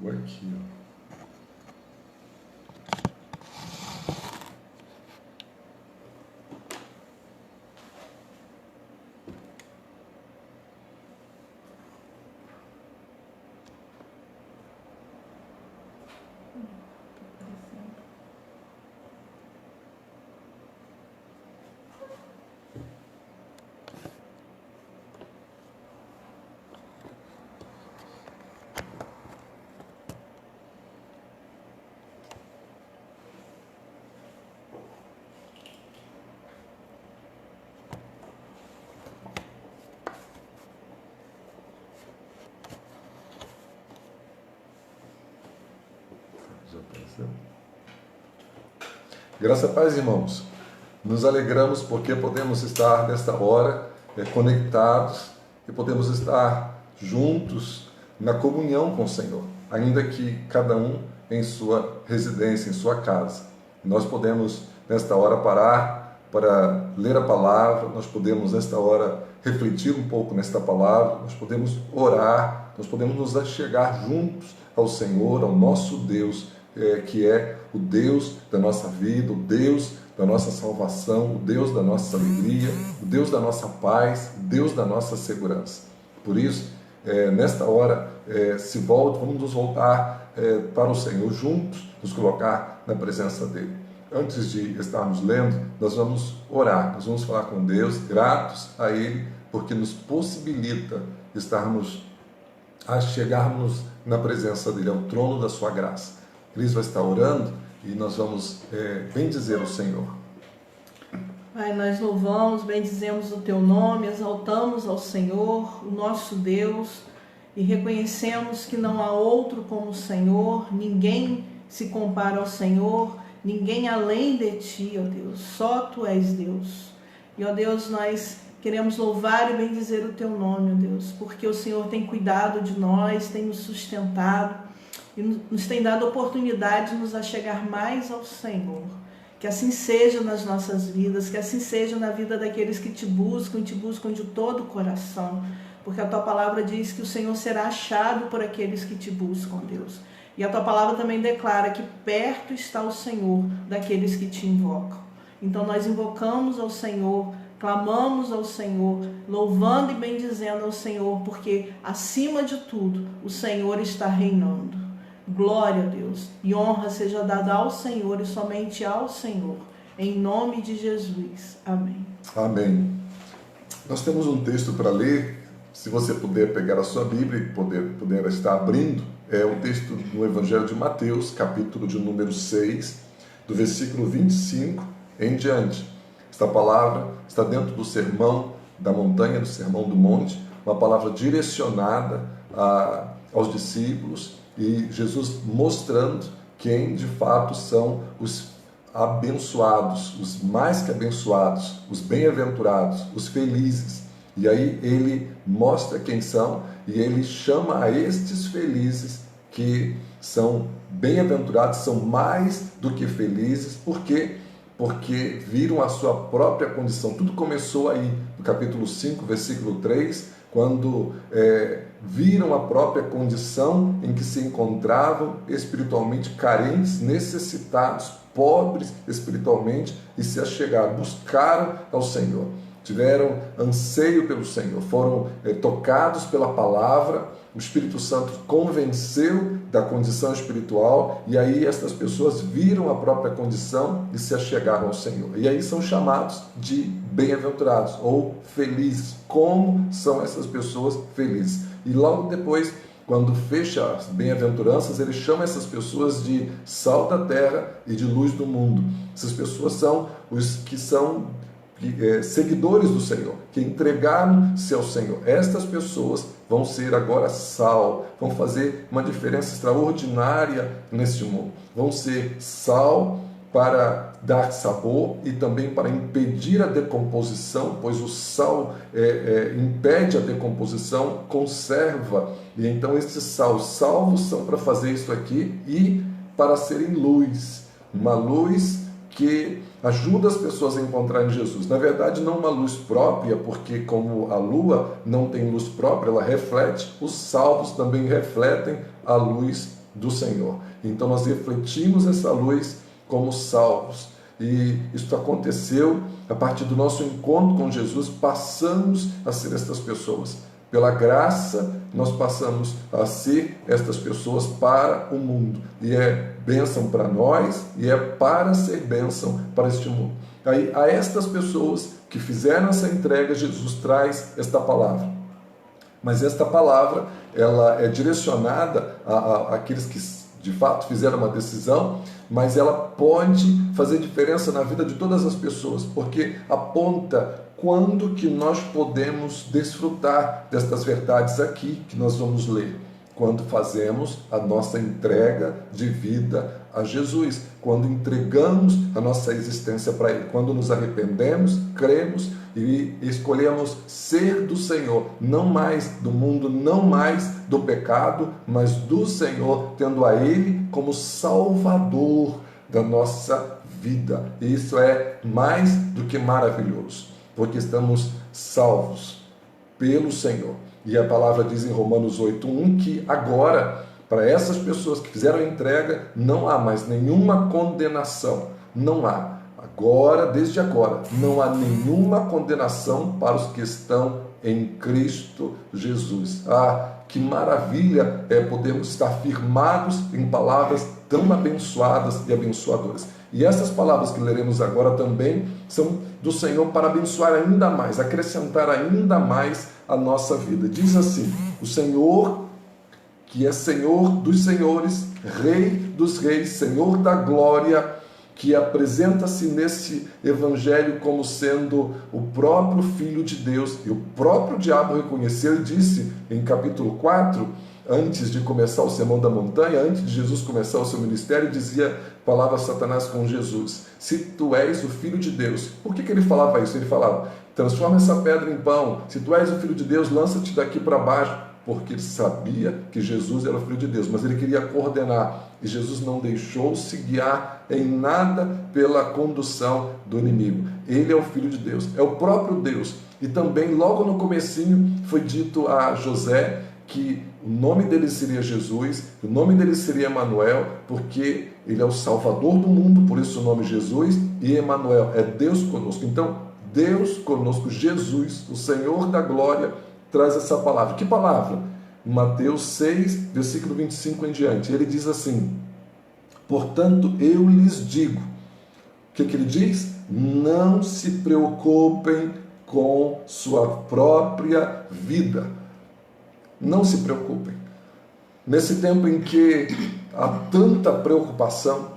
Pegou aqui, ó. Já apareceu? Graça a paz, irmãos. Nos alegramos porque podemos estar nesta hora conectados e podemos estar juntos na comunhão com o Senhor, ainda que cada um em sua residência, em sua casa. Nós podemos nesta hora parar para ler a palavra, nós podemos nesta hora refletir um pouco nesta palavra, nós podemos orar, nós podemos nos achegar juntos ao Senhor, ao nosso Deus, que é o Deus da nossa vida, o Deus da nossa salvação, o Deus da nossa alegria, o Deus da nossa paz, o Deus da nossa segurança. Por isso, nesta hora, vamos nos voltar para o Senhor juntos, nos colocar na presença dEle. Antes de estarmos lendo, nós vamos orar, nós vamos falar com Deus, gratos a Ele, porque nos possibilita chegarmos na presença dEle, ao trono da sua graça. Cris vai estar orando e nós vamos bendizer o Senhor. Pai, nós louvamos, bendizemos o Teu nome, exaltamos ao Senhor, o nosso Deus, e reconhecemos que não há outro como o Senhor, ninguém se compara ao Senhor, ninguém além de Ti, ó Deus, só Tu és Deus. E, ó Deus, nós queremos louvar e bendizer o Teu nome, ó Deus, porque o Senhor tem cuidado de nós, tem nos sustentado, e nos tem dado a oportunidade de nos achegar mais ao Senhor. Que assim seja nas nossas vidas, que assim seja na vida daqueles que Te buscam de todo o coração, porque a Tua palavra diz que o Senhor será achado por aqueles que Te buscam, Deus. E a Tua palavra também declara que perto está o Senhor daqueles que Te invocam. Então nós invocamos ao Senhor, clamamos ao Senhor, louvando e bendizendo ao Senhor, porque acima de tudo o Senhor está reinando. Glória a Deus e honra seja dada ao Senhor e somente ao Senhor, em nome de Jesus. Amém. Amém. Nós temos um texto para ler, se você puder pegar a sua Bíblia e puder estar abrindo, é o texto do Evangelho de Mateus, capítulo de número 6, do versículo 25 em diante. Esta palavra está dentro do sermão da montanha, do sermão do monte, uma palavra direcionada aos discípulos, e Jesus mostrando quem de fato são os abençoados, os mais que abençoados, os bem-aventurados, os felizes. E aí ele mostra quem são e ele chama a estes felizes que são bem-aventurados, são mais do que felizes. Por quê? Porque viram a sua própria condição. Tudo começou aí no capítulo 5, versículo 3, quando viram a própria condição em que se encontravam espiritualmente carentes, necessitados, pobres espiritualmente, e se achegaram, buscaram ao Senhor, tiveram anseio pelo Senhor, foram tocados pela palavra, o Espírito Santo convenceu da condição espiritual, e aí estas pessoas viram a própria condição e se achegaram ao Senhor. E aí são chamados de bem-aventurados ou felizes. Como são essas pessoas felizes? E logo depois, quando fecha as bem-aventuranças, ele chama essas pessoas de sal da terra e de luz do mundo. Essas pessoas são os que são seguidores do Senhor, que entregaram-se ao Senhor. Estas pessoas vão ser agora sal, vão fazer uma diferença extraordinária neste mundo. Vão ser sal para dar sabor e também para impedir a decomposição, pois o sal impede a decomposição, conserva. E então estes salvos são para fazer isso aqui e para serem luz, uma luz que ajuda as pessoas a encontrarem Jesus. Na verdade, não uma luz própria, porque como a lua não tem luz própria, ela reflete, os salvos também refletem a luz do Senhor. Então nós refletimos essa luz como salvos. E isso aconteceu a partir do nosso encontro com Jesus, passamos a ser estas pessoas. Pela graça, nós passamos a ser estas pessoas para o mundo. E é bênção para nós e é para ser bênção para este mundo. Aí, a estas pessoas que fizeram essa entrega, Jesus traz esta palavra. Mas esta palavra, ela é direcionada àqueles que de fato fizeram uma decisão, mas ela pode fazer diferença na vida de todas as pessoas, porque aponta quando que nós podemos desfrutar destas verdades aqui que nós vamos ler. Quando fazemos a nossa entrega de vida a Jesus, quando entregamos a nossa existência para Ele, quando nos arrependemos, cremos e escolhemos ser do Senhor, não mais do mundo, não mais do pecado, mas do Senhor, tendo a Ele como Salvador da nossa vida. E isso é mais do que maravilhoso, porque estamos salvos pelo Senhor. E a palavra diz em Romanos 8:1 que agora, para essas pessoas que fizeram a entrega, não há mais nenhuma condenação. Não há. Agora, desde agora, não há nenhuma condenação para os que estão em Cristo Jesus. Ah, que maravilha é podermos estar firmados em palavras tão abençoadas e abençoadoras. E essas palavras que leremos agora também são do Senhor para abençoar ainda mais, acrescentar ainda mais a nossa vida. Diz assim: o Senhor, que é Senhor dos senhores, Rei dos reis, Senhor da glória, que apresenta-se nesse evangelho como sendo o próprio Filho de Deus, e o próprio diabo reconheceu e disse em capítulo 4, antes de começar o Sermão da Montanha, antes de Jesus começar o seu ministério, dizia, falava Satanás com Jesus: se tu és o Filho de Deus. Por que ele falava isso? Ele falava: transforma essa pedra em pão. Se tu és o Filho de Deus, lança-te daqui para baixo. Porque ele sabia que Jesus era o Filho de Deus, mas ele queria coordenar. E Jesus não deixou-se guiar em nada pela condução do inimigo. Ele é o Filho de Deus, é o próprio Deus. E também, logo no comecinho, foi dito a José que o nome dele seria Jesus, o nome dele seria Emanuel, porque ele é o Salvador do mundo, por isso o nome Jesus, e Emanuel é Deus conosco. Então, Deus conosco, Jesus, o Senhor da glória, traz essa palavra. Que palavra? Mateus 6, versículo 25 em diante. Ele diz assim: portanto, eu lhes digo. O que ele diz? Não se preocupem com sua própria vida. Não se preocupem. Nesse tempo em que há tanta preocupação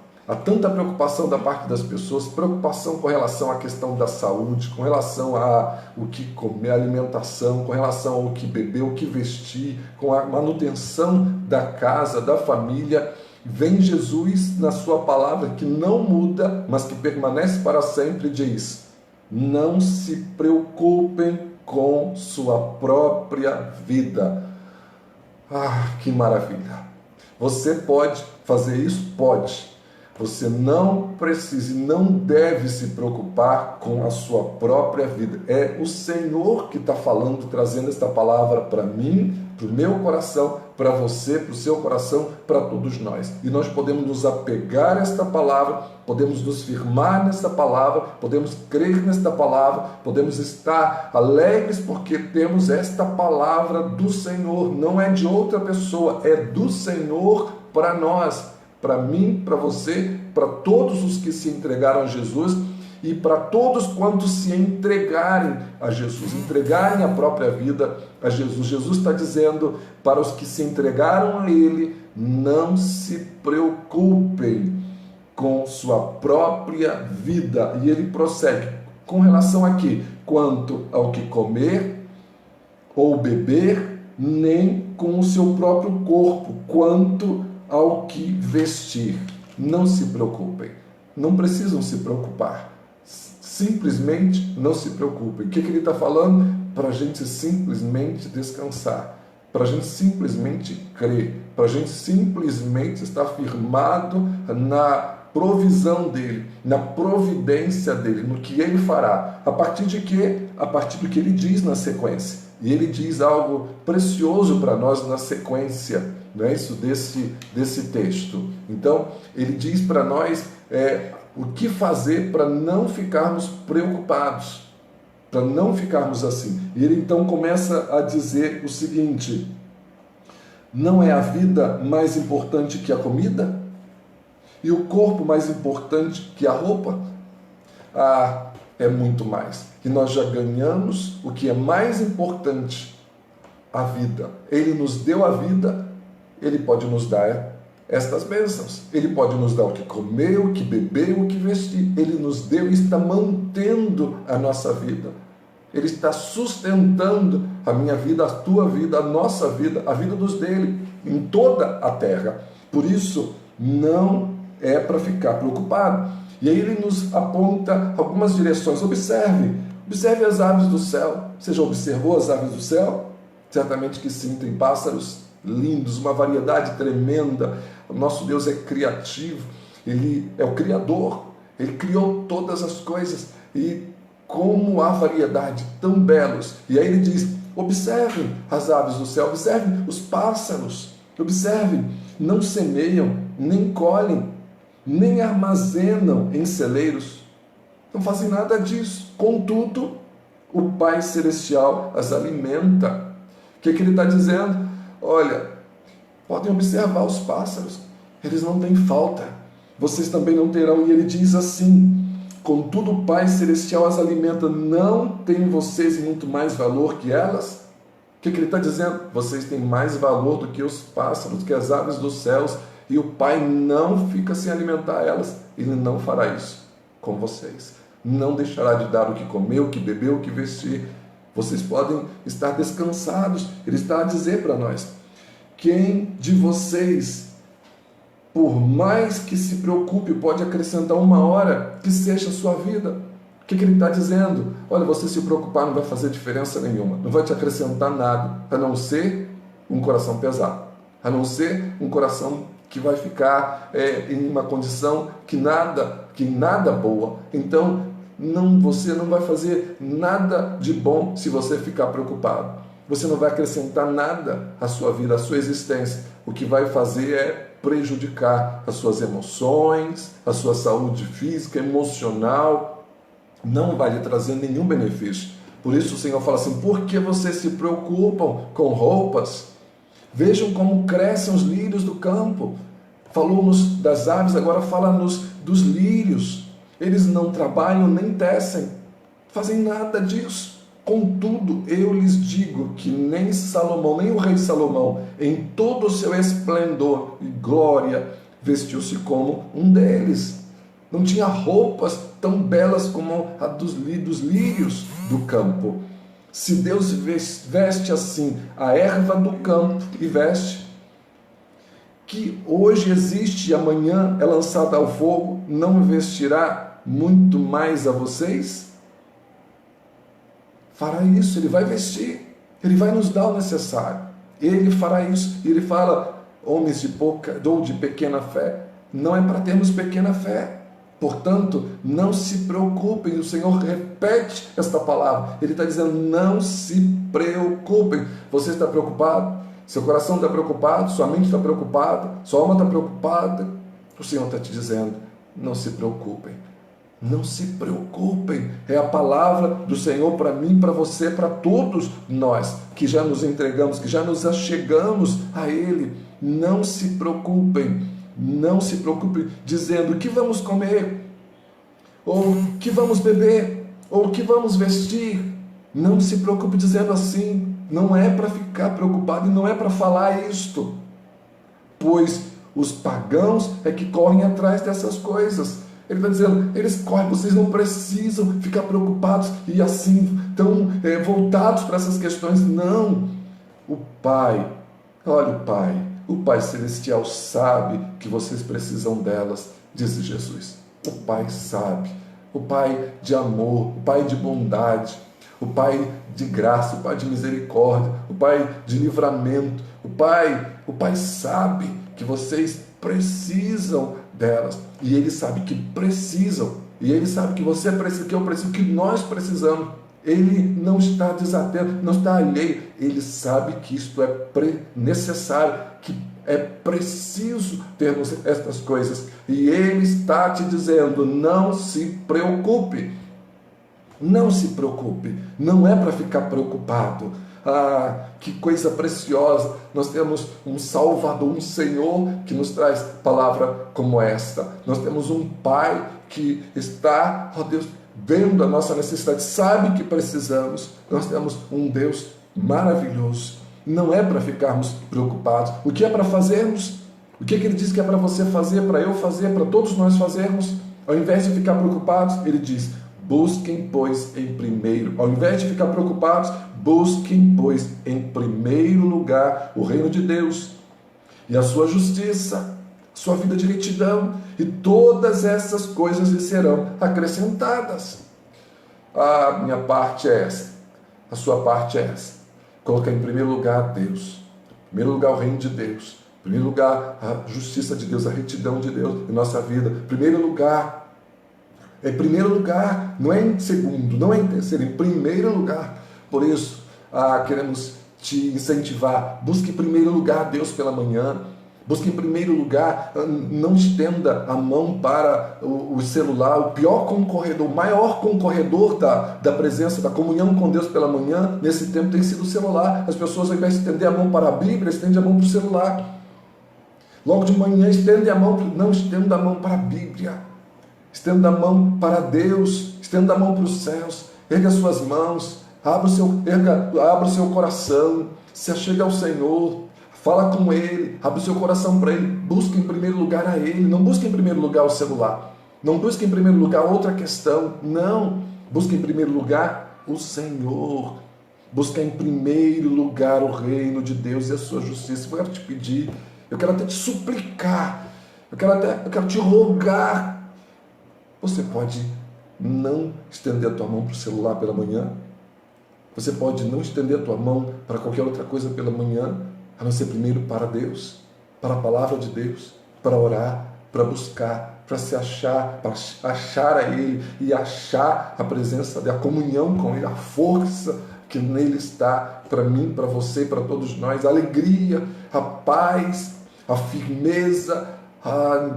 da parte das pessoas, preocupação com relação à questão da saúde, com relação a o que comer, alimentação, com relação ao que beber, o que vestir, com a manutenção da casa, da família, vem Jesus na sua palavra que não muda, mas que permanece para sempre, e diz: não se preocupem com sua própria vida. Ah, que maravilha! Você pode fazer isso? Pode. Você não precisa e não deve se preocupar com a sua própria vida. É o Senhor que está falando, trazendo esta palavra para mim, para o meu coração, para você, para o seu coração, para todos nós. E nós podemos nos apegar a esta palavra, podemos nos firmar nesta palavra, podemos crer nesta palavra, podemos estar alegres porque temos esta palavra do Senhor. Não é de outra pessoa, é do Senhor para nós. Para mim, para você, para todos os que se entregaram a Jesus e para todos quantos se entregarem a Jesus, entregarem a própria vida a Jesus. Jesus está dizendo para os que se entregaram a Ele: não se preocupem com sua própria vida. E ele prossegue com relação a quê? Quanto ao que comer ou beber, nem com o seu próprio corpo, quanto ao que vestir. Não se preocupem, não precisam se preocupar, simplesmente não se preocupem. O que ele está falando? Para a gente simplesmente descansar, para a gente simplesmente crer, para a gente simplesmente estar firmado na provisão dele, na providência dele, no que ele fará. A partir de quê? A partir do que ele diz na sequência. E ele diz algo precioso para nós na sequência. não é isso? Desse texto. Então, ele diz para nós o que fazer para não ficarmos preocupados, para não ficarmos assim. E ele então começa a dizer o seguinte: não é a vida mais importante que a comida? E o corpo mais importante que a roupa? Ah, é muito mais. E nós já ganhamos o que é mais importante, a vida. Ele nos deu a vida, ele pode nos dar estas bênçãos. Ele pode nos dar o que comer, o que beber, o que vestir. Ele nos deu e está mantendo a nossa vida. Ele está sustentando a minha vida, a tua vida, a nossa vida, a vida dos dele, em toda a terra. Por isso, não é para ficar preocupado. E aí ele nos aponta algumas direções. Observe as aves do céu. Você já observou as aves do céu? Certamente que sim, tem pássaros lindos, uma variedade tremenda. O nosso Deus é criativo, Ele é o Criador, Ele criou todas as coisas, e como há variedade, tão belos. E aí ele diz: observem as aves do céu, observem os pássaros, observem, não semeiam, nem colhem, nem armazenam em celeiros, não fazem nada disso. Contudo, o Pai Celestial as alimenta. O que ele está dizendo? Olha, podem observar os pássaros, eles não têm falta, vocês também não terão. E ele diz assim: contudo o Pai Celestial as alimenta, não tem vocês muito mais valor que elas? O que ele está dizendo? Vocês têm mais valor do que os pássaros, do que as aves dos céus, e o Pai não fica sem alimentar elas. Ele não fará isso com vocês, não deixará de dar o que comer, o que beber, o que vestir. Vocês podem estar descansados. Ele está a dizer para nós: quem de vocês, por mais que se preocupe, pode acrescentar uma hora que seja a sua vida? O que ele está dizendo? Olha, você se preocupar não vai fazer diferença nenhuma, não vai te acrescentar nada, a não ser um coração pesado, a não ser um coração que vai ficar em uma condição que nada boa. Então, você não vai fazer nada de bom se você ficar preocupado. Você não vai acrescentar nada à sua vida, à sua existência. O que vai fazer é prejudicar as suas emoções, a sua saúde física, emocional. Não vai lhe trazer nenhum benefício. Por isso o Senhor fala assim: por que vocês se preocupam com roupas? Vejam como crescem os lírios do campo. Falou-nos das aves, agora fala-nos dos lírios. Eles não trabalham nem tecem, fazem nada disso. Contudo, eu lhes digo que nem Salomão, nem o rei Salomão, em todo o seu esplendor e glória, vestiu-se como um deles. Não tinha roupas tão belas como a dos lírios do campo. Se Deus veste assim a erva do campo, e veste, que hoje existe e amanhã é lançada ao fogo, não vestirá muito mais a vocês? Fará isso, ele vai vestir, ele vai nos dar o necessário, ele fará isso. E ele fala: homens de pouca ou de pequena fé. Não é para termos pequena fé. Portanto, não se preocupem. O Senhor repete esta palavra, ele está dizendo: não se preocupem. Você está preocupado? Seu coração está preocupado? Sua mente está preocupada? Sua alma está preocupada? O Senhor está te dizendo: não se preocupem. Não se preocupem. É a palavra do Senhor para mim, para você, para todos nós que já nos entregamos, que já nos achegamos a Ele. Não se preocupem. Não se preocupem dizendo: o que vamos comer? Ou o que vamos beber? Ou o que vamos vestir? Não se preocupe dizendo assim. Não é para ficar preocupado e não é para falar isto. Pois os pagãos é que correm atrás dessas coisas. Ele está dizendo: eles correm, vocês não precisam ficar preocupados e assim tão voltados para essas questões. Não. O Pai, olha o Pai Celestial sabe que vocês precisam delas, disse Jesus. O Pai sabe, o Pai de amor, o Pai de bondade, o Pai de graça, o Pai de misericórdia, o Pai de livramento. O Pai sabe que vocês precisam delas, e Ele sabe que precisam, e Ele sabe que você precisa, que eu preciso, que nós precisamos. Ele não está desatento, não está alheio. Ele sabe que isto é necessário, que É preciso termos estas coisas. E Ele está te dizendo, não se preocupe. Não se preocupe. Não é para ficar preocupado. Ah, que coisa preciosa. Nós temos um Salvador, um Senhor que nos traz palavra como esta. Nós temos um Pai que está, ó Deus, vendo a nossa necessidade, sabe que precisamos. Nós temos um Deus maravilhoso. Não é para ficarmos preocupados. O que é para fazermos? O que Ele diz que é para você fazer, para eu fazer, para todos nós fazermos? Ao invés de ficar preocupados, Ele diz, busquem, pois, em primeiro. Ao invés de ficar preocupados, busquem, pois, em primeiro lugar o reino de Deus e a sua justiça, sua vida de retidão, e todas essas coisas lhe serão acrescentadas. A minha parte é essa, a sua parte é essa. Colocar em primeiro lugar Deus, em primeiro lugar o reino de Deus, em primeiro lugar a justiça de Deus, a retidão de Deus em nossa vida. Em primeiro lugar, não é em segundo, não é em terceiro, em primeiro lugar. Por isso, queremos te incentivar, busque em primeiro lugar Deus pela manhã. Busque em primeiro lugar, não estenda a mão para o celular. O pior concorredor, o maior concorredor da presença, da comunhão com Deus pela manhã, nesse tempo tem sido o celular. As pessoas, ao invés de estender a mão para a Bíblia, estendem a mão para o celular. Logo de manhã, não estenda a mão para a Bíblia. Estenda a mão para Deus, estenda a mão para os céus. Erga as suas mãos, abra o seu coração, se achegue ao Senhor. Fala com Ele, abre o seu coração para Ele, busque em primeiro lugar a Ele, não busque em primeiro lugar o celular, não busque em primeiro lugar outra questão, não, busque em primeiro lugar o Senhor, busque em primeiro lugar o reino de Deus e a sua justiça. Eu quero te pedir, eu quero até te suplicar, eu quero te rogar, você pode não estender a tua mão para o celular pela manhã, você pode não estender a tua mão para qualquer outra coisa pela manhã, a não ser primeiro para Deus, para a palavra de Deus, para orar, para buscar, para se achar, para achar a Ele e achar a presença dele, a comunhão com Ele, a força que nele está, para mim, para você, para todos nós, a alegria, a paz, a firmeza.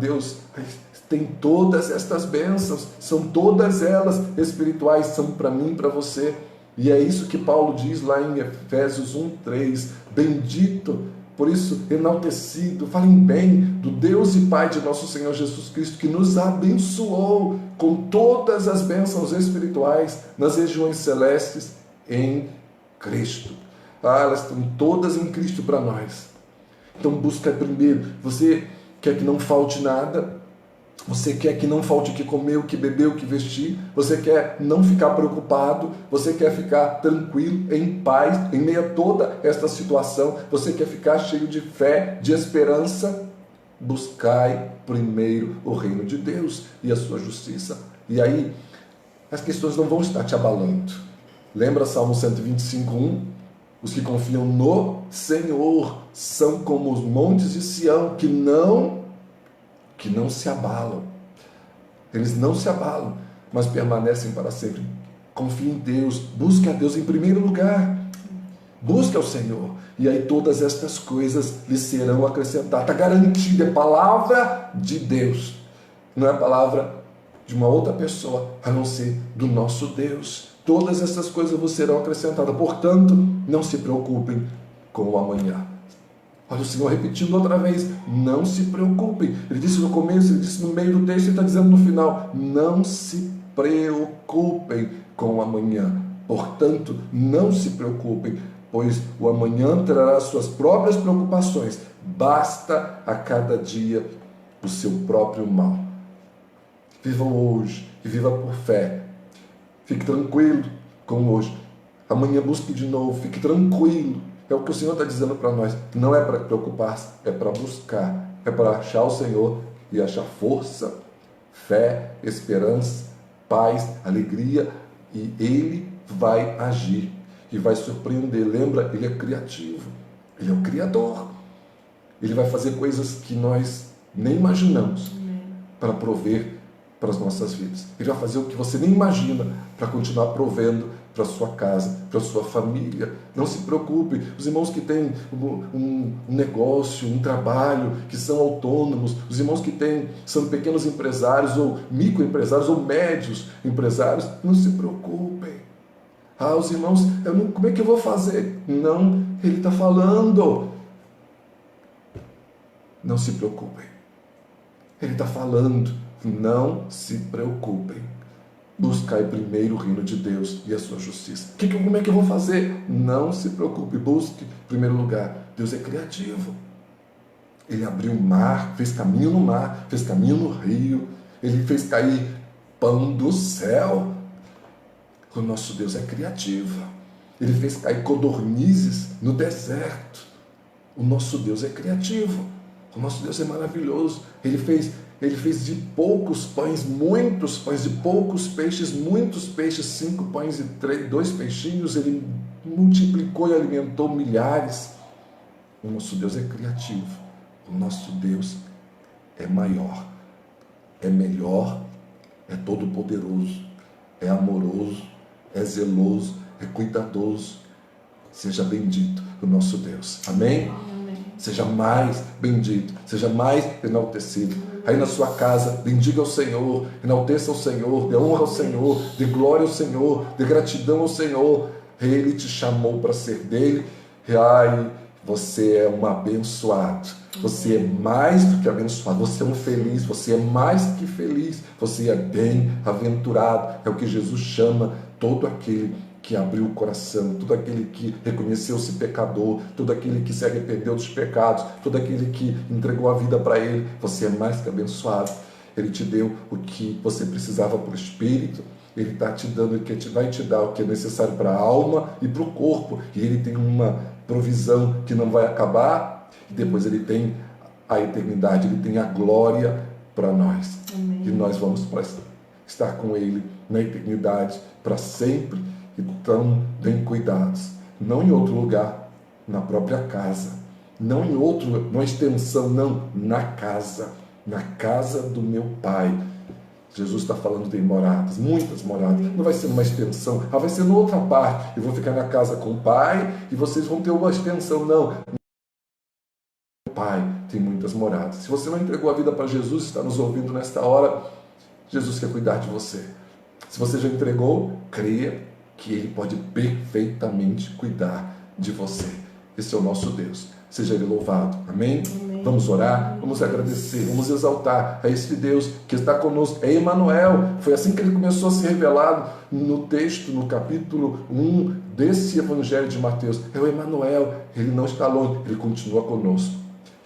Deus tem todas estas bênçãos, são todas elas espirituais, são para mim, para você. E é isso que Paulo diz lá em Efésios 1:3, bendito, por isso enaltecido, falem bem do Deus e Pai de nosso Senhor Jesus Cristo, que nos abençoou com todas as bênçãos espirituais nas regiões celestes em Cristo. Elas estão todas em Cristo para nós. Então busca primeiro, você quer que não falte nada, você quer que não falte o que comer, o que beber, o que vestir, você quer não ficar preocupado, você quer ficar tranquilo, em paz, em meio a toda esta situação, você quer ficar cheio de fé, de esperança. Buscai primeiro o reino de Deus e a sua justiça. E aí, as questões não vão estar te abalando. Lembra Salmo 125:1? Os que confiam no Senhor são como os montes de Sião, que não se abalam. Eles não se abalam, mas permanecem para sempre. Confie em Deus, busque a Deus em primeiro lugar. Busque ao Senhor, e aí todas estas coisas lhe serão acrescentadas. Está garantida, é palavra de Deus. Não é palavra de uma outra pessoa, a não ser do nosso Deus. Todas essas coisas vos serão acrescentadas. Portanto, não se preocupem com o amanhã. Olha o Senhor repetindo outra vez, não se preocupem. Ele disse no começo, ele disse no meio do texto, ele está dizendo no final, não se preocupem com o amanhã. Portanto, não se preocupem, pois o amanhã trará suas próprias preocupações. Basta a cada dia o seu próprio mal. Vivam hoje e viva por fé. Fique tranquilo com hoje. Amanhã busque de novo, fique tranquilo. É o que o Senhor está dizendo para nós. Não é para preocupar-se, é para buscar. É para achar o Senhor e achar força, fé, esperança, paz, alegria. E Ele vai agir e vai surpreender. Lembra, Ele é criativo. Ele é o Criador. Ele vai fazer coisas que nós nem imaginamos para prover para as nossas vidas. Ele vai fazer o que você nem imagina para continuar provendo para sua casa, para sua família. Não se preocupe. Os irmãos que têm um negócio, um trabalho, que são autônomos, os irmãos que são pequenos empresários ou microempresários ou médios empresários, não se preocupem. Os irmãos, como é que eu vou fazer? Não, ele está falando. Não se preocupem. Ele está falando. Não se preocupem. Buscai primeiro o reino de Deus e a sua justiça. Como é que eu vou fazer? Não se preocupe. Busque em primeiro lugar. Deus é criativo. Ele abriu o mar, fez caminho no mar, fez caminho no rio. Ele fez cair pão do céu. O nosso Deus é criativo. Ele fez cair codornizes no deserto. O nosso Deus é criativo. O nosso Deus é maravilhoso. Ele fez de poucos pães, muitos pães, de poucos peixes, muitos peixes, 5 pães e 2 peixinhos. Ele multiplicou e alimentou milhares. O nosso Deus é criativo. O nosso Deus é maior, é melhor, é todo-poderoso, é amoroso, é zeloso, é cuidadoso. Seja bendito o nosso Deus. Amém? Seja mais bendito, seja mais enaltecido. Aí na sua casa, bendiga ao Senhor, enalteça ao Senhor, dê honra ao Senhor, dê glória ao Senhor, dê gratidão ao Senhor. Ele te chamou para ser dele. Você é um abençoado. Você é mais do que abençoado. Você é um feliz. Você é mais que feliz. Você é bem-aventurado. É o que Jesus chama todo aquele que abriu o coração, todo aquele que reconheceu-se pecador, todo aquele que se arrependeu dos pecados, todo aquele que entregou a vida para Ele. Você é mais que abençoado. Ele te deu o que você precisava para o Espírito. Ele está te dando o que vai te dar o que é necessário para a alma e para o corpo. E Ele tem uma provisão que não vai acabar. E depois Ele tem a eternidade, Ele tem a glória para nós. Amém. E nós vamos estar com Ele na eternidade para sempre. E tão bem cuidados, não em outro lugar, na própria casa, não em numa extensão, não, na casa do meu Pai. Jesus está falando de moradas, muitas moradas. Não vai ser uma extensão, vai ser na outra parte. Eu vou ficar na casa com o Pai e vocês vão ter uma extensão. Não, o Pai tem muitas moradas. Se você não entregou a vida para Jesus, está nos ouvindo nesta hora, Jesus quer cuidar de você. Se você já entregou, creia que Ele pode perfeitamente cuidar de você. Esse é o nosso Deus. Seja Ele louvado. Amém? Amém. Vamos orar, vamos agradecer, vamos exaltar a esse Deus que está conosco. É Emanuel. Foi assim que Ele começou a se revelar no texto, no capítulo 1 desse Evangelho de Mateus. É o Emanuel. Ele não está longe, Ele continua conosco.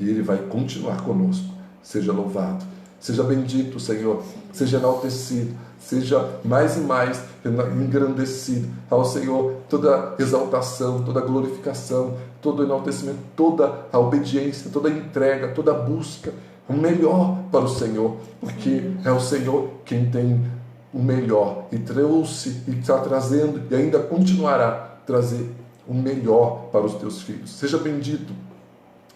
E Ele vai continuar conosco. Seja louvado. Seja bendito, Senhor. Seja enaltecido. Seja mais e mais engrandecido ao Senhor. Toda exaltação, toda glorificação, todo enaltecimento, toda a obediência, toda a entrega, toda a busca, o melhor para o Senhor, porque é o Senhor quem tem o melhor e trouxe e está trazendo e ainda continuará a trazer o melhor para os teus filhos. Seja bendito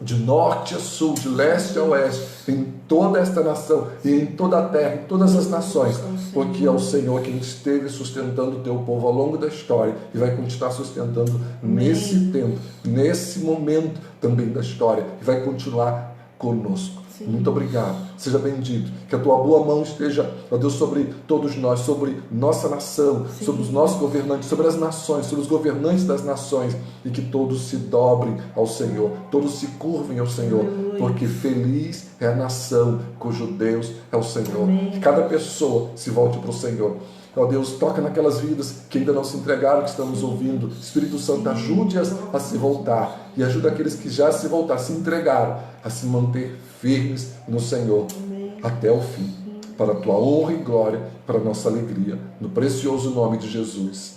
de norte a sul, de leste a oeste, em toda esta nação e em toda a terra, em todas as nações, porque é o Senhor quem esteve sustentando o teu povo ao longo da história e vai continuar sustentando nesse tempo, nesse momento também da história, e vai continuar conosco. Sim. Muito obrigado. Seja bendito. Que a tua boa mão esteja, ó Deus, sobre todos nós, sobre nossa nação, sim, sobre os nossos governantes, sobre as nações, sobre os governantes das nações, e que todos se dobrem ao Senhor, todos se curvem ao Senhor, porque feliz é a nação cujo Deus é o Senhor. Amém. Que cada pessoa se volte para o Senhor. Ó Deus, toca naquelas vidas que ainda não se entregaram, que estamos ouvindo. Espírito Santo, ajude-as a se voltar. E ajuda aqueles que já se voltaram, se entregaram, a se manter firmes no Senhor. Amém. Até o fim. Para a tua honra e glória, para a nossa alegria. No precioso nome de Jesus.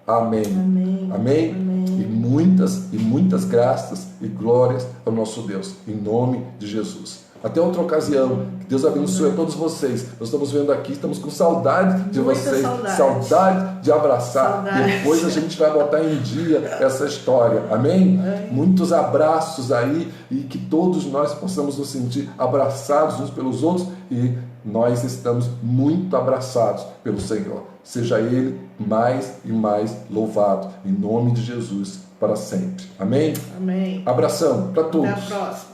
Amém. Amém. Amém. Amém. E muitas graças e glórias ao nosso Deus. Em nome de Jesus. Até outra ocasião. Que Deus abençoe a todos vocês. Nós estamos vendo aqui, estamos com saudade de Muita vocês. saudade. De abraçar. Saudade. Depois a gente vai botar em dia essa história. Amém? Muitos abraços aí e que todos nós possamos nos sentir abraçados uns pelos outros e nós estamos muito abraçados pelo Senhor. Seja Ele mais e mais louvado. Em nome de Jesus, para sempre. Amém? Amém. Abração para todos. Até a próxima.